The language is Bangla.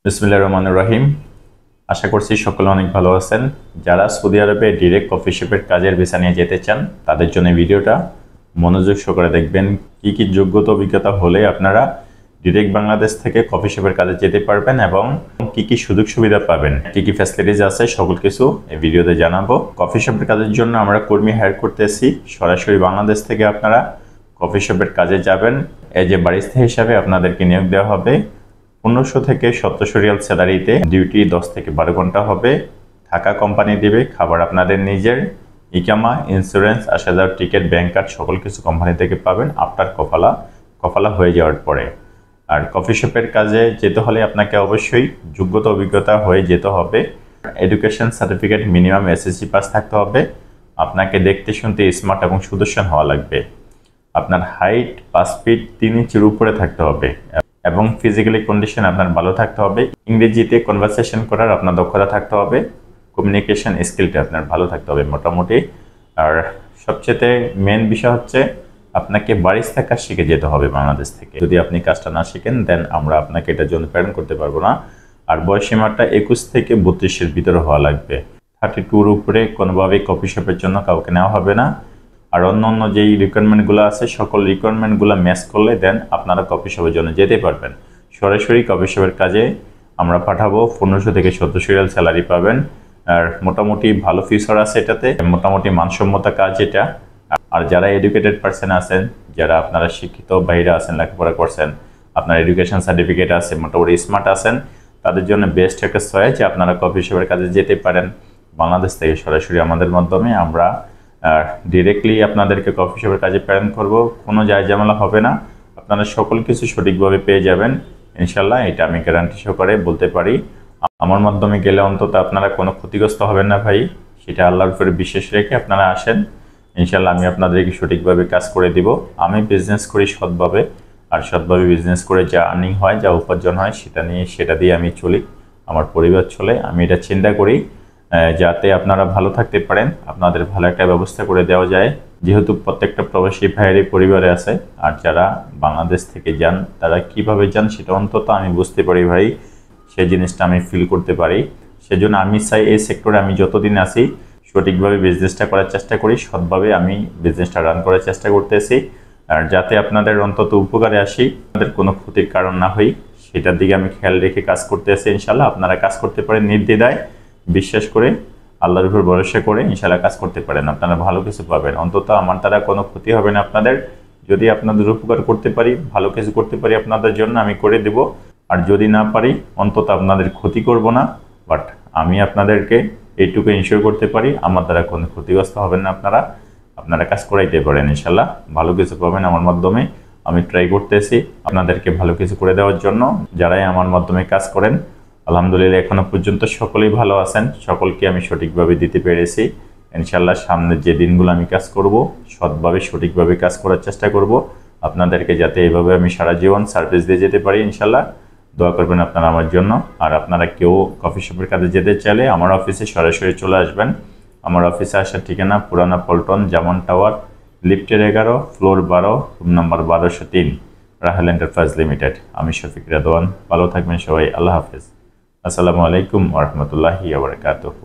বিসমিল্লাহির রহমানির রহিম। আশা করছি সকলে অনেক ভালো আছেন। যারা সৌদি আরবে ডিরেক্ট কফি শপের কাজের ভিসা নিয়ে যেতে চান তাদের জন্য ভিডিওটা মনোযোগ সহকারে দেখবেন। কি কি যোগ্যতা অভিজ্ঞতা হলে আপনারা ডিরেক্ট বাংলাদেশ থেকে কফি শপের কাজে যেতে পারবেন এবং কি কি সুযোগ সুবিধা পাবেন, কি কি ফ্যাসিলিটিস আছে, সকল কিছু এই ভিডিওতে জানাবো। কফি শপের কাজের জন্য আমরা কর্মী হায়ার করতেছি সরাসরি বাংলাদেশ থেকে। আপনারা কফি শপের কাজে যাবেন, এজ এ বারিস্তা হিসাবে আপনাদেরকে নিয়োগ দেওয়া হবে। 1500 থেকে 1700 রিয়াল স্যালারিতে, ডিউটি 10 থেকে 12 ঘন্টা হবে। থাকা কোম্পানি দিবে, খাবার আপনাদের নিজের, ইকামা, ইন্স্যুরেন্স, আসা যাওয়ার টিকিট, ব্যাংক কার্ড সকল কিছু কোম্পানি থেকে পাবেন আফটার কফালা হয়ে যাওয়ার পরে। আর কফি শপের কাজে যেতে হলে আপনাকে অবশ্যই যোগ্যতা অভিজ্ঞতা হয়ে যেতে হবে। Education certificate minimum SSC pass থাকতে হবে। আপনাকে দেখতে শুনতে স্মার্ট এবং সুদর্শন হওয়া লাগবে। আপনার হাইট 5 ফিট 3 ইঞ্চির উপরে থাকতে হবে এবং ফিজিক্যালি কন্ডিশন আপনার ভালো থাকতে হবে। ইংরেজিতে কনভারসেশন করার আপনার দক্ষতা থাকতে হবে। কমিউনিকেশন স্কিলটা আপনার ভালো থাকতে হবে মোটামুটি। আর সবচেয়ে মেন বিষয় হচ্ছে আপনাকে বারিস্তা কাজ শিখে যেতে হবে বাংলাদেশ থেকে। যদি আপনি কাজটা না শিখেন দেন আমরা আপনাকে এটার জন্য প্রেরণ করতে পারবো না। আর বয়সীমাটা 21 থেকে 32-এর ভিতরে হওয়া লাগবে। 32-র উপরে কোনোভাবেই কফি শপের জন্য কাউকে নেওয়া হবে না। আর অন্য যেই রিকোয়ারমেন্টগুলো আছে সকল রিকোয়ারমেন্টগুলো ম্যাচ করলে দেন আপনারা কফি শপের জন্য যেতে পারবেন। সরাসরি কফি শপের কাজে আমরা পাঠাবো। 1500 থেকে 1700 রিয়াল স্যালারি পাবেন। আর মোটামুটি ভালো ফিচার আছে এটাতে, মোটামুটি মানসম্মত কাজ এটা। আর যারা এডুকেটেড পারসন আছেন, যারা আপনারা শিক্ষিত বাইরে আছেন, লেখাপড়া করছেন, আপনার এডুকেশন সার্টিফিকেট আছে, মোটামুটি স্মার্ট আছেন, তাদের জন্য বেস্ট একটা চয়েস যে আপনারা কফি শপের কাজে যেতে পারেন বাংলাদেশ থেকে সরাসরি আমাদের মাধ্যমে। আমরা ডিরেক্টলি আপনাদেরকে কফি শপের কাজে প্রেরণ করব। কোনো ঝামেলা হবে না, আপনারা সকল কিছু সঠিকভাবে পেয়ে যাবেন ইনশাল্লাহ। এটা আমি গ্যারান্টি সহকারে বলতে পারি। আমার মাধ্যমে গেলে অন্তত আপনারা কোনো ক্ষতিগ্রস্ত হবেন না ভাই, সেটা আল্লাহর উপরে বিশ্বাস রেখে আপনারা আসেন ইনশাল্লাহ। আমি আপনাদেরকে সঠিকভাবে কাজ করে দিব। আমি বিজনেস করি সৎভাবে, আর সৎভাবে বিজনেস করে যা আর্নিং হয়, যা উপার্জন হয় সেটা দিয়ে আমি চলি, আমার পরিবার চলে। আমি এটা চিন্তা করি যাতে আপনারা ভালো থাকতে পারেন, আপনাদের ভালো একটা ব্যবস্থা করে দেওয়া যায়। যেহেতু প্রত্যেকটা প্রবাসী ভাইয়েরই পরিবারে আছে, আর যারা বাংলাদেশ থেকে যান তারা কিভাবে যান সেটা অন্তত আমি বুঝতে পারি ভাই, সেই জিনিসটা আমি ফিল করতে পারি। সেজন্য আমি চাই এই সেক্টরে আমি যতদিন আছি সঠিকভাবে বিজনেসটা করার চেষ্টা করি, সৎভাবে আমি বিজনেসটা রান করার চেষ্টা করতেছি। আর যাতে আপনাদের অন্তত উপকারে আসি, আপনাদের কোনো ক্ষতির কারণ না হই, সেটার দিকে আমি খেয়াল রেখে কাজ করতেছি ইনশাল্লাহ। আপনারা কাজ করতে পারেন নির্দ্বিধায়, বিশ্বাস করে, আল্লাহর উপর ভরসা করে ইনশাল্লাহ কাজ করতে পারেন। আপনারা ভালো কিছু পাবেন, অন্তত আমার দ্বারা কোনো ক্ষতি হবে না আপনাদের। যদি আপনাদের উপকার করতে পারি, ভালো কিছু করতে পারি আপনাদের জন্য, আমি করে দেব। আর যদি না পারি অন্তত আপনাদের ক্ষতি করব না, বাট আমি আপনাদেরকে এইটুকু ইনশিওর করতে পারি আমার দ্বারা কোনো ক্ষতিগ্রস্ত হবেন না। আপনারা কাজ করাইতে পারেন ইনশাল্লাহ, ভালো কিছু পাবেন আমার মাধ্যমে। আমি ট্রাই করতেছি আপনাদেরকে ভালো কিছু করে দেওয়ার জন্য। যারাই আমার মাধ্যমে কাজ করেন আলহামদুলিল্লাহ এখনো পর্যন্ত সকলেই ভালো আছেন, সকলকে আমি সঠিকভাবে দিতে পেরেছি ইনশাল্লাহ। সামনের যে দিনগুলো আমি কাজ করব সৎভাবে সঠিকভাবে কাজ করার চেষ্টা করব আপনাদেরকে, যাতে এইভাবে আমি সারা জীবন সার্ভিস দিয়ে যেতে পারি ইনশাল্লাহ। দোয়া করবেন আপনারা আমার জন্য। আর আপনারা কেউ কফি শপের কাজে যেতে চাইলে আমার অফিসে সরাসরি চলে আসবেন। আমার অফিসে আসার ঠিকানা পুরানা পল্টন, জামান টাওয়ার, লিফটের 11, floor 12, room number 1203, Rahel enterprise limited. আমি শফিক রেদওয়ান। ভালো থাকবেন সবাই, আল্লাহ হাফেজ। আসসালামু আলাইকুম ওয়া রাহমাতুল্লাহি ওয়া বারাকাতুহু।